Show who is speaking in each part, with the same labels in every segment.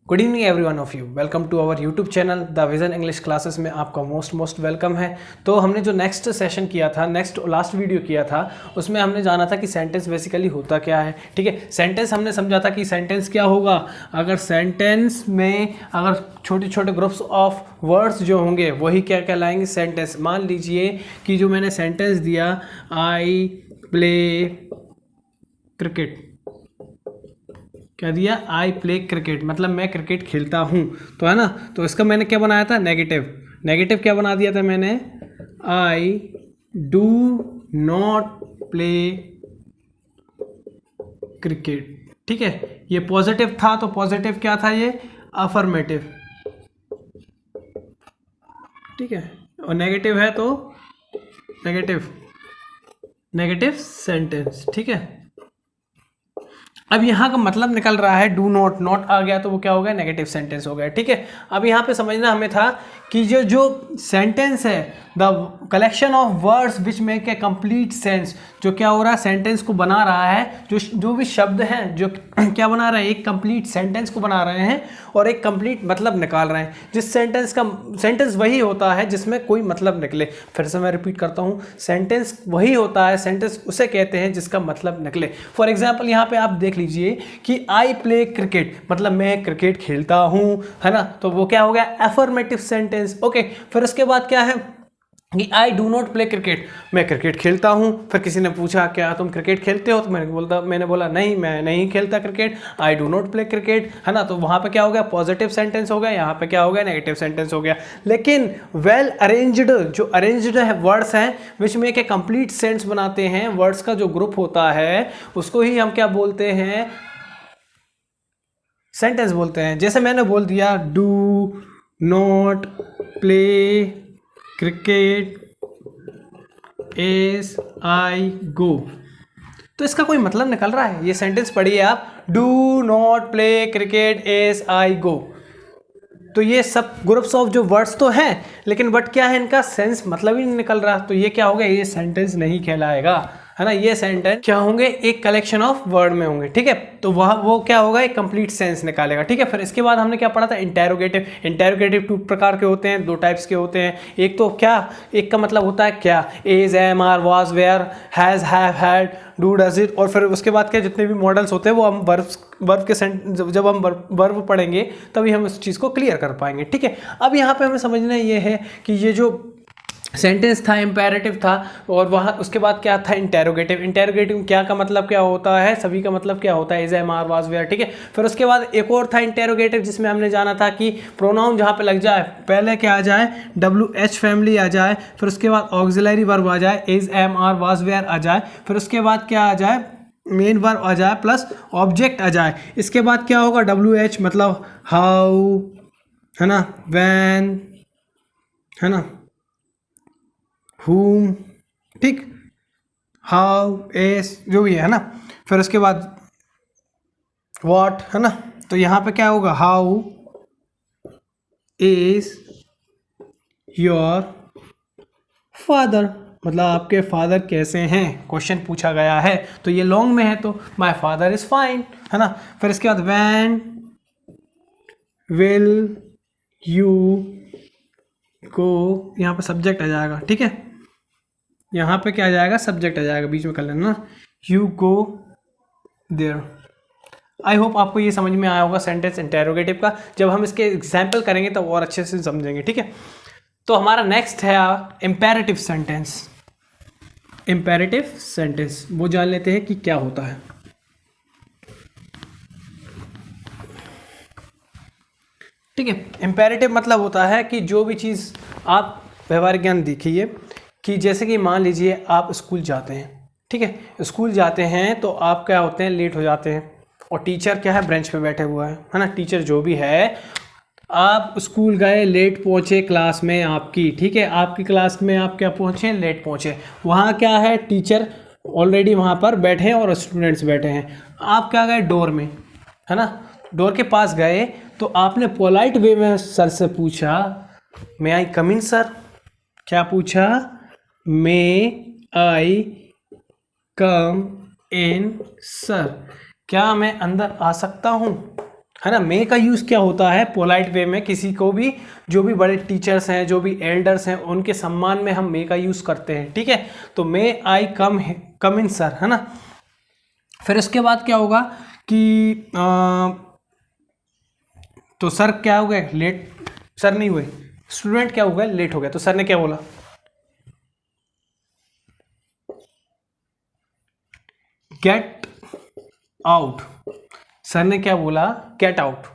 Speaker 1: Good evening every one of you, welcome to our YouTube channel the vision English classes में आपका most welcome है। तो हमने जो नेक्स्ट सेशन किया था, लास्ट वीडियो किया था, उसमें हमने जाना था कि सेंटेंस बेसिकली होता क्या है। ठीक है, सेंटेंस हमने समझा था कि सेंटेंस क्या होगा। अगर सेंटेंस में अगर छोटे छोटे ग्रुप्स ऑफ वर्ड्स जो होंगे वही क्या कहलाएंगे, सेंटेंस। मान लीजिए कि जो मैंने सेंटेंस दिया, आई प्ले क्रिकेट, क्या दिया, आई प्ले क्रिकेट, मतलब मैं क्रिकेट खेलता हूँ, तो है ना। तो इसका मैंने क्या बनाया था, नेगेटिव क्या बना दिया था मैंने, I do not play cricket. ठीक है, ये पॉजिटिव था, तो पॉजिटिव क्या था, ये अफर्मेटिव। ठीक है, और नेगेटिव है तो नेगेटिव सेंटेंस। ठीक है, अब यहाँ का मतलब निकल रहा है डू नॉट, नॉट आ गया तो वो क्या हो गया, नेगेटिव सेंटेंस हो गया। ठीक है, अब यहाँ पे समझना हमें था कि जो सेंटेंस है, the collection of words which make a complete sense, जो क्या हो रहा है, सेंटेंस को बना रहा है। जो भी शब्द हैं जो क्या बना रहे हैं, एक कंप्लीट सेंटेंस को बना रहे हैं और एक कंप्लीट मतलब निकाल रहे हैं। जिस सेंटेंस वही होता है जिसमें कोई मतलब निकले। फिर से मैं रिपीट करता हूँ, सेंटेंस वही होता है, सेंटेंस उसे कहते हैं जिसका मतलब निकले। फॉर एग्जाम्पल यहाँ पे आप देख लीजिए कि आई प्ले क्रिकेट, मतलब मैं क्रिकेट खेलता हूँ, है ना। तो वो क्या हो गया, एफर्मेटिव सेंटेंस। ओके, फिर उसके बाद क्या है कि I do not play cricket, मैं क्रिकेट खेलता हूँ। फिर किसी ने पूछा क्या तुम क्रिकेट खेलते हो, तो मैंने बोला नहीं, मैं नहीं खेलता cricket, I do not play cricket, है ना। तो वहाँ पे क्या हो गया, पॉजिटिव सेंटेंस हो गया, यहाँ पे क्या हो गया, नेगेटिव सेंटेंस हो गया। लेकिन वेल अरेंज्ड, जो अरेंज्ड है वर्ड्स हैं विच में एक कंप्लीट सेंस बनाते हैं, वर्ड्स का जो ग्रुप होता है उसको ही हम क्या बोलते हैं, सेंटेंस बोलते हैं। जैसे मैंने बोल दिया do not play cricket as I go, तो इसका कोई मतलब निकल रहा है। ये सेंटेंस पढ़िए आप, do not play cricket as I go. तो ये सब ग्रुप्स ऑफ जो वर्ड्स तो हैं, लेकिन बट क्या है, इनका सेंस मतलब ही नहीं निकल रहा। तो ये क्या हो गया, ये सेंटेंस नहीं कहलाएगा, है ना। ये सेंटेंस क्या होंगे, एक कलेक्शन ऑफ वर्ड में होंगे। ठीक है, तो वो क्या होगा, एक कंप्लीट सेंस निकालेगा। ठीक है, फिर इसके बाद हमने क्या पढ़ा था, इंटेरोगेटिव टू प्रकार के होते हैं, दो टाइप्स के होते हैं। एक तो क्या, एक का मतलब होता है क्या, is, am, are, was, were, has, have, had, do, does it. और फिर उसके बाद क्या, जितने भी मॉडल्स होते हैं वो हम वर्ब के जब हम वर्ब पढ़ेंगे तभी हम उस चीज़ को क्लियर कर पाएंगे। ठीक है, अब यहाँ पे हमें समझना ये है कि ये जो सेंटेंस था इम्पेरेटिव था, और वहाँ उसके बाद क्या था, इंटेरोगेटिव क्या का मतलब क्या होता है, सभी का मतलब क्या होता है, is, am, are, was, were. ठीक है, फिर उसके बाद एक और था इंटेरोगेटिव, जिसमें हमने जाना था कि प्रोनाउन जहाँ पे लग जाए, पहले क्या आ जाए, WH फैमिली आ जाए, फिर उसके बाद ऑक्सिलरी वर्ब आ जाए, is, am, are, was, were आ जाए, फिर उसके बाद क्या आ जाए, मेन वर्ब आ जाए प्लस ऑब्जेक्ट आ जाए। इसके बाद क्या होगा, WH मतलब हाउ, है ना, व्हेन, है ना, whom, ठीक, हाउ, एस, जो भी है ना। फिर उसके बाद व्हाट, है ना। तो यहाँ पे क्या होगा, हाउ इज योर फादर, मतलब आपके फादर कैसे हैं, क्वेश्चन पूछा गया है। तो ये लॉन्ग में है तो माय फादर इज फाइन, है ना। फिर इसके बाद व्हेन विल यू गो, यहाँ पे सब्जेक्ट आ जाएगा। ठीक है, यहाँ पे क्या आ जाएगा, सब्जेक्ट आ जाएगा, बीच में कर लेना ना, you go there. I hope आपको ये समझ में आया होगा सेंटेंस इंटेरोगेटिव का। जब हम इसके एग्जाम्पल करेंगे तो और अच्छे से समझेंगे। ठीक है, तो हमारा नेक्स्ट है इम्पेरेटिव सेंटेंस। वो जान लेते हैं कि क्या होता है। ठीक है, इम्पेरेटिव मतलब होता है कि जो भी चीज़ आप व्यवहारिक ज्ञान देखिए कि जैसे कि मान लीजिए आप स्कूल जाते हैं। ठीक है, स्कूल जाते हैं तो आप क्या होते हैं, लेट हो जाते हैं, और टीचर क्या है, बेंच पे बैठे हुआ है ना। टीचर जो भी है, आप स्कूल गए, लेट पहुँचे क्लास में आपकी। ठीक है, आपकी क्लास में आप क्या पहुँचे, लेट पहुँचे। वहाँ क्या है, टीचर ऑलरेडी वहाँ पर बैठे हैं और स्टूडेंट्स बैठे हैं। आप क्या गए, डोर में, है ना, डोर के पास गए, तो आपने पोलाइट वे में सर से पूछा, मे आई कम इन सर। क्या पूछा, मे आई कम इन सर, क्या मैं अंदर आ सकता हूँ। है ना। मे का यूज़ क्या होता है पोलाइट वे में, किसी को भी, जो भी बड़े टीचर्स हैं, जो भी एल्डर्स हैं, उनके सम्मान में हम मे का यूज़ करते हैं, ठीक है। तो मे आई कम इन सर, है ना। फिर उसके बाद क्या होगा कि तो सर क्या हो गए लेट, सर नहीं हुए, स्टूडेंट क्या हो गया लेट हो गया, तो सर ने क्या बोला, गेट आउट। सर ने क्या बोला, गेट आउट।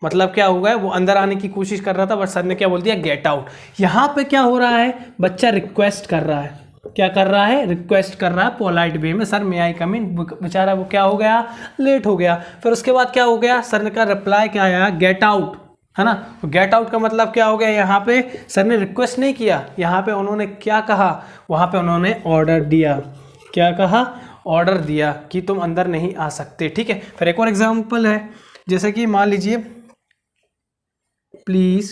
Speaker 1: मतलब क्या हुआ है, वो अंदर आने की कोशिश कर रहा था, बट सर ने क्या बोल दिया, गेट आउट। यहाँ पे क्या हो रहा है, बच्चा रिक्वेस्ट कर रहा है, क्या कर रहा है, रिक्वेस्ट कर रहा है पोलाइट वे में, सर मे आई कम इन। बेचारा वो क्या हो गया, लेट हो गया। फिर उसके बाद क्या हो गया, सर ने का रिप्लाई क्या आया, गेट आउट, है ना। तो गेट आउट का मतलब क्या हो गया, यहाँ पे सर ने रिक्वेस्ट नहीं किया, यहाँ पे उन्होंने क्या कहा, वहाँ पे उन्होंने ऑर्डर दिया। क्या कहा, ऑर्डर दिया कि तुम अंदर नहीं आ सकते, ठीक है। फिर एक और एग्जाम्पल है, जैसे कि मान लीजिए, please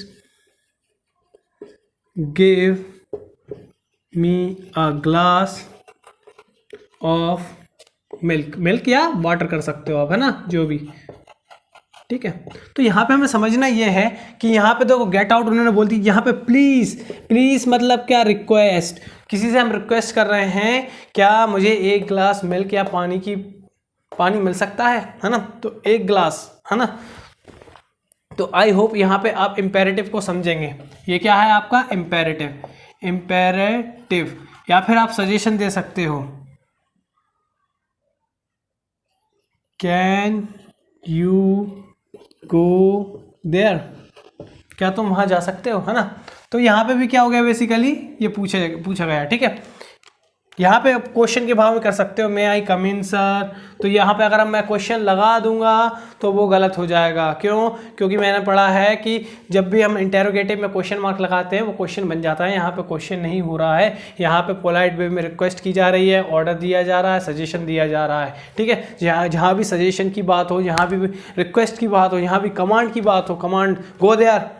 Speaker 1: give me a glass of milk. Milk या वाटर कर सकते हो आप, है ना, जो भी, ठीक है। तो यहाँ पे हमें समझना ये है कि यहाँ पे देखो गेट आउट उन्होंने बोल दी, यहाँ पे प्लीज, प्लीज मतलब क्या, रिक्वेस्ट, किसी से हम रिक्वेस्ट कर रहे हैं, क्या मुझे एक ग्लास मिल्क या पानी मिल सकता है ना। तो एक ग्लास, है ना। तो आई होप यहाँ पे आप इम्पेरेटिव को समझेंगे। ये क्या है आपका इम्पेरेटिव, इम्पेरेटिव। या फिर आप सजेशन दे सकते हो, कैन यू गो देयर, क्या तुम वहाँ जा सकते हो, है ना। तो यहाँ पे भी क्या हो गया, बेसिकली ये पूछा गया, ठीक है। यहाँ पे क्वेश्चन के भाव में कर सकते हो, मे आई कम इन सर। तो यहाँ पे अगर मैं क्वेश्चन लगा दूंगा तो वो गलत हो जाएगा, क्यों, क्योंकि मैंने पढ़ा है कि जब भी हम इंटेरोगेटिव में क्वेश्चन मार्क लगाते हैं वो क्वेश्चन बन जाता है। यहाँ पे क्वेश्चन नहीं हो रहा है, यहाँ पे पोलाइट वे में रिक्वेस्ट की जा रही है, ऑर्डर दिया जा रहा है, सजेशन दिया जा रहा है, ठीक है। जहाँ भी सजेशन की बात हो, जहाँ भी रिक्वेस्ट की बात हो, यहाँ भी कमांड की बात हो, कमांड गो देयर,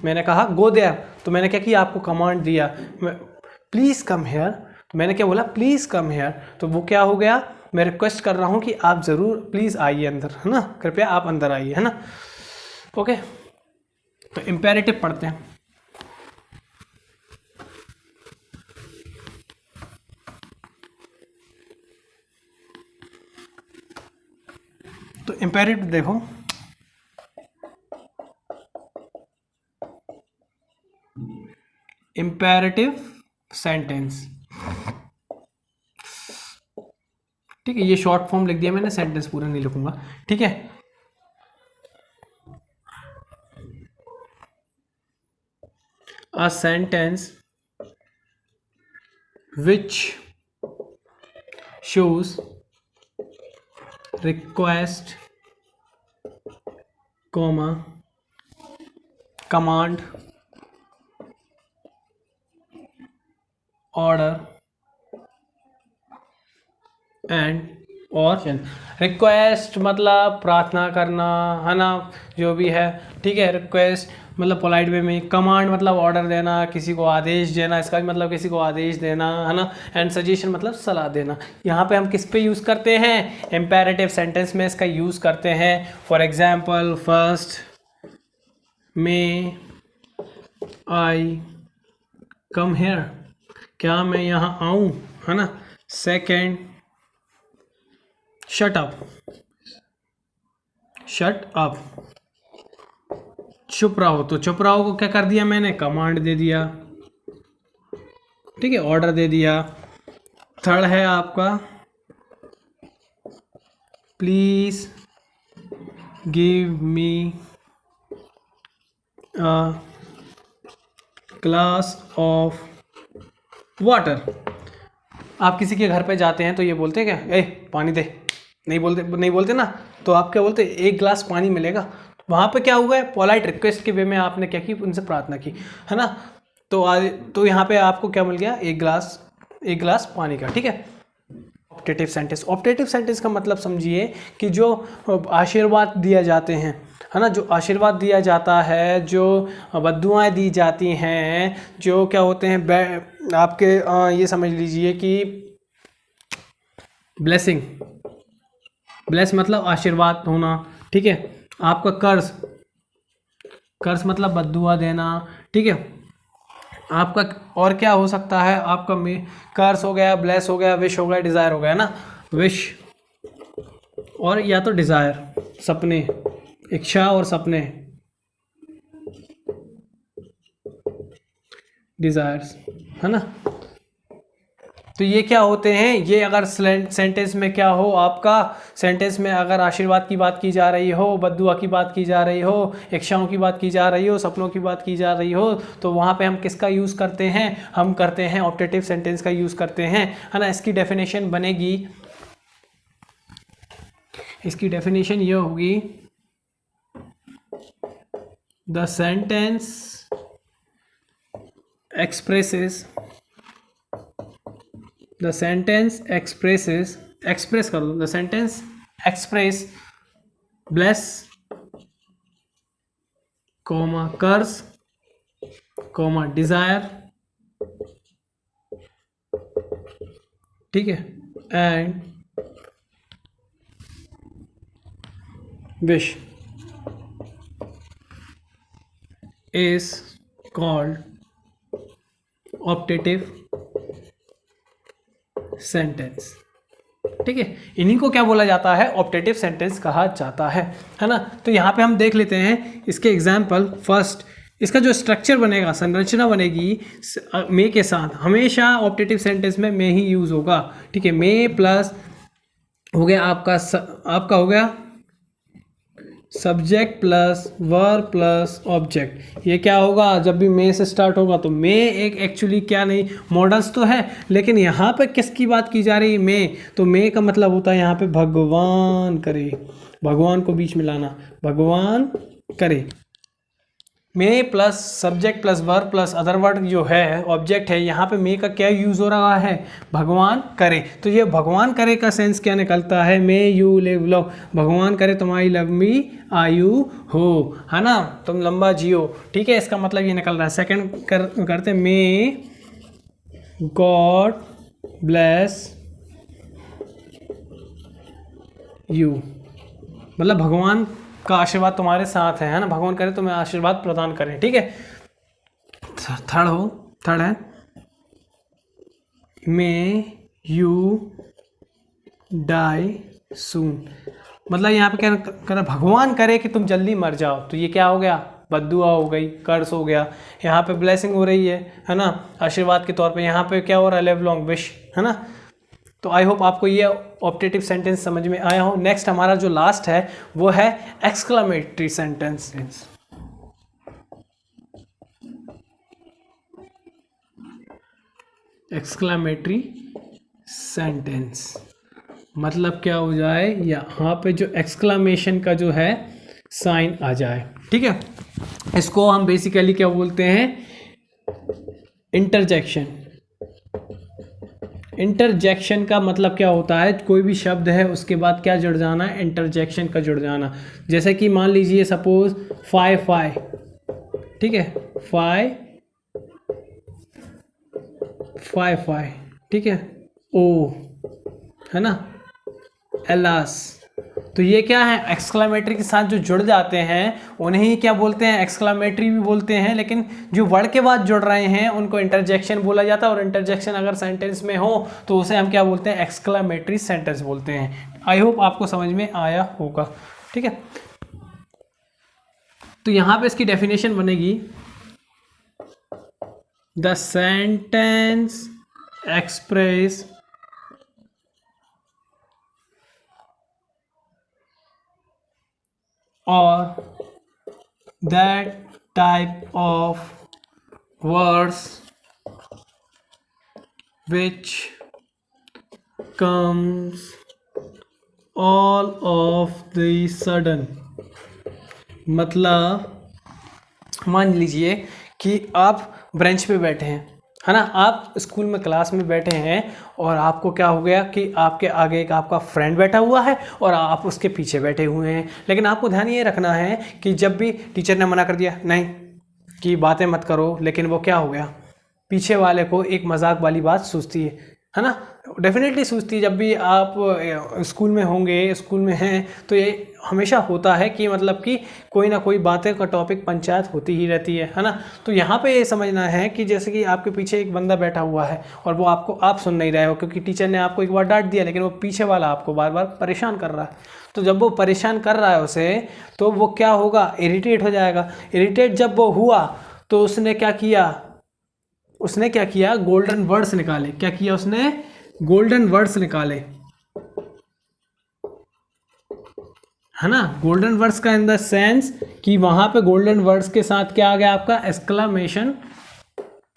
Speaker 1: मैंने कहा गो देयर, तो मैंने क्या किया, आपको कमांड दिया, प्लीज़ कम हेयर, तो मैंने क्या बोला, प्लीज़ कम हेयर। तो वो क्या हो गया, मैं रिक्वेस्ट कर रहा हूँ कि आप ज़रूर प्लीज़ आइए अंदर, है ना, कृपया आप अंदर आइए, है ना। ओके, तो इम्पेरेटिव पढ़ते हैं। तो इम्पेरेटिव देखो, इम्पेरेटिव सेंटेंस, ठीक है। ये शॉर्ट फॉर्म लिख दिया मैंने, सेंटेंस पूरा नहीं लिखूंगा, ठीक है। A sentence which shows request, comma, command, order and और रिक्वेस्ट मतलब प्रार्थना करना, है ना, जो भी है, ठीक है। रिक्वेस्ट मतलब पोलाइट वे में, कमांड मतलब ऑर्डर देना, किसी को आदेश देना, इसका भी मतलब किसी को आदेश देना, है ना। एंड सजेशन मतलब सलाह देना। यहाँ पे हम किस पे यूज़ करते हैं, इम्पेरेटिव सेंटेंस में इसका यूज़ करते हैं। For example, first may I come here, क्या मैं यहाँ आऊँ, है ना। Second, shut up, shut up, चुप रहो, तो चुप रहो को क्या कर दिया मैंने, कमांड दे दिया, ठीक है, ऑर्डर दे दिया। थर्ड है आपका, please give me a glass of water. आप किसी के घर पे जाते हैं तो ये बोलते हैं क्या, ए पानी दे, नहीं बोलते ना, तो आप क्या बोलते, एक ग्लास पानी मिलेगा। वहाँ पे क्या हुआ है, पोलाइट रिक्वेस्ट के वे में आपने क्या की, उनसे प्रार्थना की, है ना। तो यहाँ पे आपको क्या मिल गया, एक ग्लास पानी का, ठीक है। ऑप्टेटिव सेंटेंस, ऑप्टेटिव सेंटेंस का मतलब समझिए कि जो आशीर्वाद दिया जाते हैं, है ना, जो आशीर्वाद दिया जाता है, जो बद्दुआएं दी जाती हैं, जो क्या होते हैं आपके ये समझ लीजिए कि ब्लेसिंग, ब्लेस मतलब आशीर्वाद होना, ठीक है। आपका कर्ज, कर्ज मतलब बद्दुआ देना, ठीक है। आपका और क्या हो सकता है, आपका कर्ज हो गया, ब्लेस हो गया, विश हो गया, डिज़ायर हो गया ना। विश और या तो डिज़ायर, सपने, इच्छा और सपने, डिज़ायर्स, है ना। तो ये क्या होते हैं, ये अगर सेंटेंस में क्या हो, आपका सेंटेंस में अगर आशीर्वाद की बात की जा रही हो, बद्दुआ की बात की जा रही हो, इच्छाओं की बात की जा रही हो, सपनों की बात की जा रही हो, तो वहाँ पे हम किसका यूज़ करते हैं, हम करते हैं ऑप्टेटिव सेंटेंस का यूज़ करते हैं, है ना। इसकी डेफिनेशन बनेगी, इसकी डेफिनेशन ये होगी, the sentence expresses, the sentence expresses, express कर दो, the sentence express bless comma कर्ज कॉमा डिजायर, ठीक है, and wish is called optative sentence, ठीक है। इन्हीं को क्या बोला जाता है, ऑप्टेटिव सेंटेंस कहा जाता है ना। तो यहाँ पे हम देख लेते हैं इसके एग्जाम्पल। फर्स्ट, इसका जो स्ट्रक्चर बनेगा, संरचना बनेगी, मे के साथ हमेशा ऑप्टेटिव सेंटेंस में मे ही यूज होगा, ठीक है। मे प्लस हो गया आपका हो गया subject plus verb plus object. ये क्या होगा, जब भी मे से स्टार्ट होगा तो मे एक एक्चुअली क्या नहीं, मॉडल्स तो है, लेकिन यहाँ पे किसकी बात की जा रही है, मे। तो मे का मतलब होता है यहाँ पे भगवान करे, भगवान को बीच में लाना, भगवान करे। May plus subject plus verb plus other word जो है ऑब्जेक्ट है, यहाँ पे मे का क्या यूज़ हो रहा है, भगवान करे। तो ये भगवान करे का सेंस क्या निकलता है, मे यू लिव लव, भगवान करे तुम्हारी लंबी आयु हो, है ना, तुम लंबा जियो, ठीक है। इसका मतलब ये निकल रहा है। सेकंड करते मे गॉड ब्लेस यू, मतलब भगवान का आशीर्वाद तुम्हारे साथ है ना, भगवान करे तुम्हें आशीर्वाद प्रदान करें, ठीक है। थर्ड है मे यू डाई सून, मतलब यहाँ पे क्या कर, भगवान करे कि तुम जल्दी मर जाओ। तो ये क्या हो गया, बद्दुआ हो गई, कर्ज हो गया। यहाँ पे ब्लेसिंग हो रही है ना, आशीर्वाद के तौर पे। यहाँ पे क्या हो रहा है, लिव लॉन्ग विश, है ना। तो आई होप आपको ये ऑप्टेटिव सेंटेंस समझ में आया हो। नेक्स्ट हमारा जो लास्ट है वो है एक्सक्लेमेटरी सेंटेंस। एक्सक्लेमेटरी सेंटेंस मतलब क्या हो जाए, यहाँ पे जो एक्सक्लेमेशन का जो है साइन आ जाए, ठीक है। इसको हम बेसिकली क्या बोलते हैं, इंटरजेक्शन। इंटरजेक्शन का मतलब क्या होता है, कोई भी शब्द है उसके बाद क्या जुड़ जाना है, इंटरजेक्शन का जुड़ जाना। जैसे कि मान लीजिए सपोज फाई, ठीक है, फाई, ठीक है, ओ, है ना, एलास। तो ये क्या है, एक्सक्लेमेटरी के साथ जो जुड़ जाते हैं उन्हें ही क्या बोलते हैं, एक्सक्लेमेटरी भी बोलते हैं, लेकिन जो वर्ड के बाद जुड़ रहे हैं उनको इंटरजेक्शन बोला जाता है। और इंटरजेक्शन अगर सेंटेंस में हो तो उसे हम क्या बोलते हैं, एक्सक्लेमेटरी सेंटेंस बोलते हैं। आई होप आपको समझ में आया होगा, ठीक है। तो यहाँ पे इसकी डेफिनेशन बनेगी, the sentence express or that type of words which comes all of the sudden। मतलब मान लीजिए कि आप ब्रेंच पे बैठे हैं, है ना, आप स्कूल में क्लास में बैठे हैं और आपको क्या हो गया कि आपके आगे एक आपका फ्रेंड बैठा हुआ है और आप उसके पीछे बैठे हुए हैं। लेकिन आपको ध्यान ये रखना है कि जब भी टीचर ने मना कर दिया नहीं कि बातें मत करो, लेकिन वो क्या हो गया, पीछे वाले को एक मजाक वाली बात सूझती है ना, डेफिनेटली सूझती है। जब भी आप स्कूल में होंगे, स्कूल में हैं, तो ये हमेशा होता है कि मतलब कि कोई ना कोई बातें का टॉपिक पंचायत होती ही रहती है ना। तो यहाँ पे ये समझना है कि जैसे कि आपके पीछे एक बंदा बैठा हुआ है और वो आपको आप सुन नहीं रहे हो क्योंकि टीचर ने आपको एक बार डांट दिया, लेकिन वो पीछे वाला आपको बार बार परेशान कर रहा है। तो जब वो परेशान कर रहा है उसे, तो वो क्या होगा, इरिटेट हो जाएगा। इरिटेट जब वो हुआ तो उसने क्या किया, गोल्डन वर्ड्स निकाले। क्या किया उसने, गोल्डन वर्ड्स निकाले, है ना। गोल्डन वर्ड्स का इन द सेंस कि वहां पे गोल्डन वर्ड्स के साथ क्या आ गया, आपका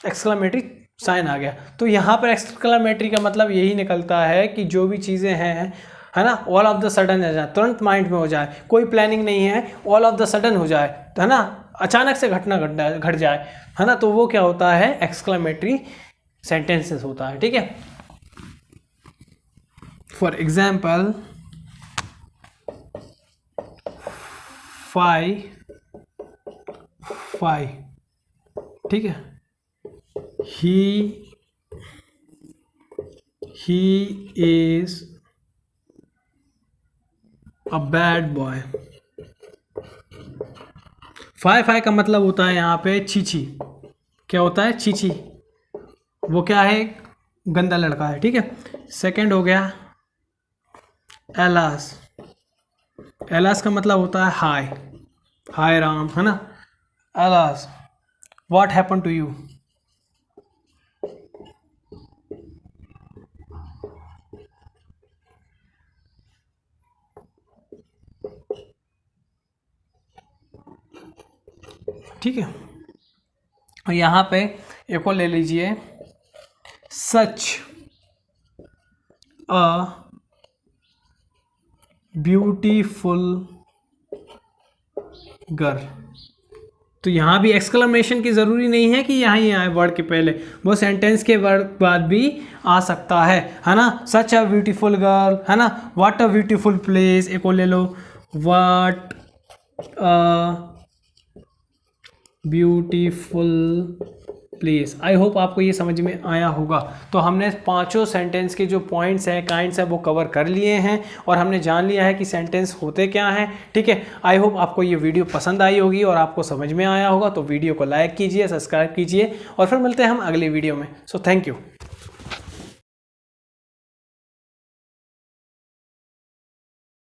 Speaker 1: एक्सक्लामेटरी साइन आ गया। तो यहाँ पर एक्सक्लामेटरी का मतलब यही निकलता है कि जो भी चीज़ें हैं, है ना, ऑल ऑफ द सडन हो जाए, तुरंत माइंड में हो जाए, कोई प्लानिंग नहीं है, ऑल ऑफ द सडन हो जाए, है ना, अचानक से घटना घट जाए, है ना, तो वो क्या होता है, एक्सक्लामेटरी सेंटेंसेस होता है। ठीक है। फॉर एग्जाम्पल, फाई, ठीक है, he is a bad boy. Fie का मतलब होता है यहाँ पे चीची। क्या होता है, चीची। वो क्या है, गंदा लड़का है। ठीक है। सेकंड हो गया एलास। एलास का मतलब होता है हाय राम, है ना। Alas, what happen to you. ठीक है। और यहाँ पे एक और ले लीजिए, सच अ ब्यूटीफुल गर्ल। तो यहाँ भी एक्सक्लेमेशन की ज़रूरी नहीं है कि यहाँ ही आए वर्ड के पहले, वो सेंटेंस के वर्ड बाद भी आ सकता है ना। सच अ ब्यूटीफुल गर्ल, है ना, व्हाट अ ब्यूटीफुल प्लेस। एक और ले लो, what a beautiful place. I hope आपको ये समझ में आया होगा। तो हमने पांचों सेंटेंस के जो पॉइंट्स हैं, काइंड्स हैं, वो कवर कर लिए हैं और हमने जान लिया है कि सेंटेंस होते क्या हैं। ठीक है। आई होप आपको ये वीडियो पसंद आई होगी और आपको समझ में आया होगा। तो वीडियो को लाइक कीजिए, सब्सक्राइब कीजिए और फिर मिलते हैं हम अगली वीडियो में। So thank you.